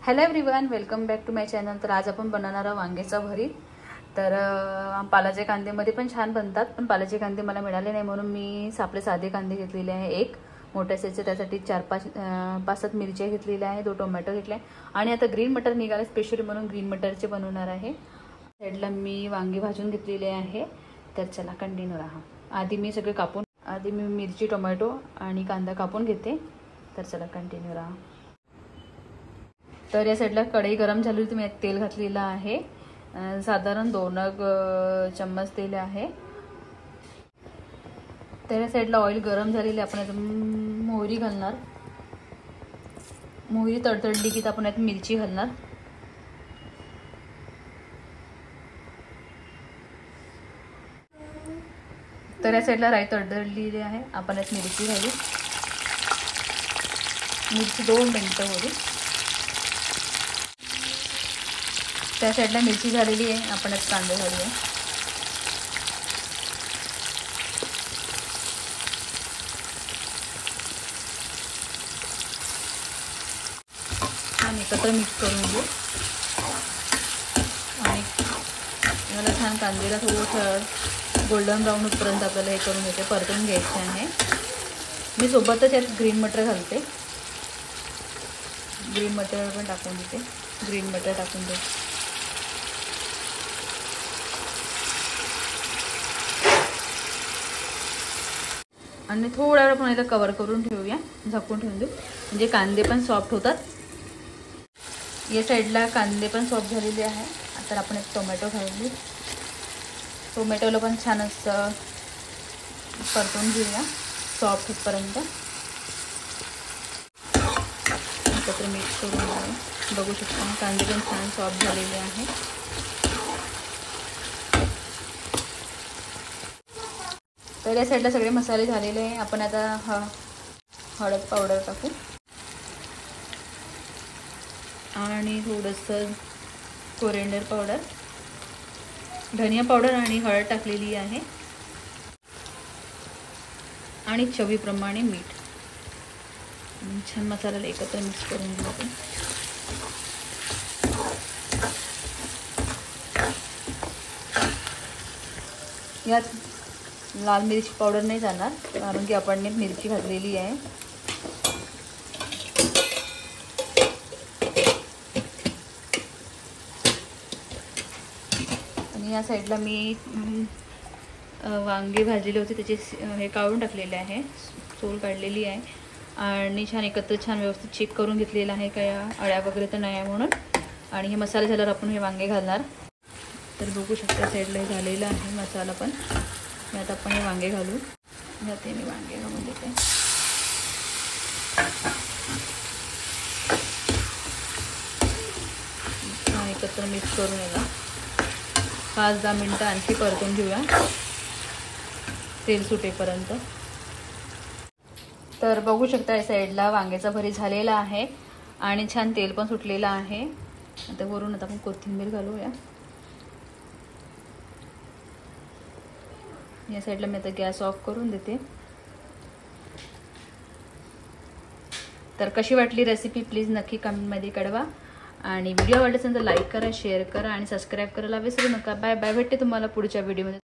Hello everyone, welcome back to my channel. तर आज आपण बनवणार आहोत वांग्याचा भरीत। तर पालाचे कांदेमध्ये पण छान बनतात, पण पालाचे कांदे मला मिळाले नाही म्हणून मी आपले साधे कांदे घेतलेले आहे। एक मोठ्या साईजचे, त्यासाठी 4-5 मिरच्या घेतलेल्या आहे, 2 टोमॅटो घेतले आणि आता ग्रीन मटर निघाले स्पेशली म्हणून ग्रीन मटरचे बनवणार आहे। साईडला मी वांगी भाजून घेतलेले आहे। तर चला कंटिन्यू राहा। आधी मी मिरची, टोमॅटो आणि कांदा कापून घेते। तर चला कंटिन्यू राहा। तर या साईडला कढई गरम झाली होती, मी तेल घातलेलं आहे, साधारण 2 चम्मच तेल आहे। तर या साईडला ऑइल गरम झालेले, आपण आता मोहरी घालणार। मोहरी तडतडली की आपण आता मिरची घालणार। तर या साईडला राई तडतडलेली आहे, आपण आता मिरची घालू। मिरची 2 मिनिटं होईल। त्या साईडला मिरची झालेली आहे, आपण आता कांदे घालूया। आणि एकत्र मिक्स करून घेऊ आणि मला छान कांद्याला थोडं गोल्डन ब्राऊन होईपर्यंत आपल्याला हे करून घ्यायचं, परतून घ्यायचं आहे। मी सोबतच यात ग्रीन मटर घालते, ग्रीन मटर पण टाकून देते, ग्रीन मटर टाकून देते। आणि थोडा वेळ आपण याला कवर करून ठेवूया, झाकून ठेवून देऊ, म्हणजे कांदे पण सॉफ्ट होतात। या साईडला कांदे पण सॉफ्ट झालेले आहे। आता आपण एक टोमॅटो घालू, टोमॅटोला पण छान असं परतून घेऊया सॉफ्ट होईपर्यंत। एकत्र मिक्स करून घेऊ। बघू शकता कांदे पण छान सॉफ्ट झालेले आहे। तर या साईडला सगळे मसाले झालेले आहे, आपण आता हळद पावडर टाकू आणि थोडंसं कोरिएंडर पावडर, धनिया पावडर आणि हळद टाकलेली आहे आणि चवीप्रमाणे मीठ। छान मसाल्याला एकत्र मिक्स करून घेऊ आपण। यात लाल मिरची पावडर नाही जाणार, कारण की आपण मिरची घातलेली आहे। आणि या साईडला मी वांगे भाजलेले होते, त्याचे हे काढून टाकलेले आहे, सोल काढलेली आहे आणि छान एकत्र छान व्यवस्थित चेक करून घेतलेलं आहे, काय अळ्या वगैरे तर नाही आहे म्हणून। आणि हे मसाले झाल्यावर आपण हे वांगे घालणार। तर बघू शकता साईडला हे झालेलं आहे मसाला पण। आता आपण हे वांगे घालू, जाते मी वांगे घालून देते। एकत्र मिक्स करून याला 5-10 मिनटं आणखी परतून घेऊया, तेल सुटेपर्यंत। तर बघू शकता या साईडला वांग्याचा भरीत झालेला आहे आणि छान तेल पण सुटलेलं आहे। आता वरून आता आपण कोथिंबीर घालूया। या साईडला मी आता गॅस ऑफ करून देते। तर कशी वाटली रेसिपी प्लीज नक्की कमेंटमध्ये कळवा आणि व्हिडिओ आवडला असेल तर लाईक करा, शेअर करा आणि सबस्क्राईब करायला विसरू नका। बाय बाय, भेटते तुम्हाला पुढच्या व्हिडिओमध्ये।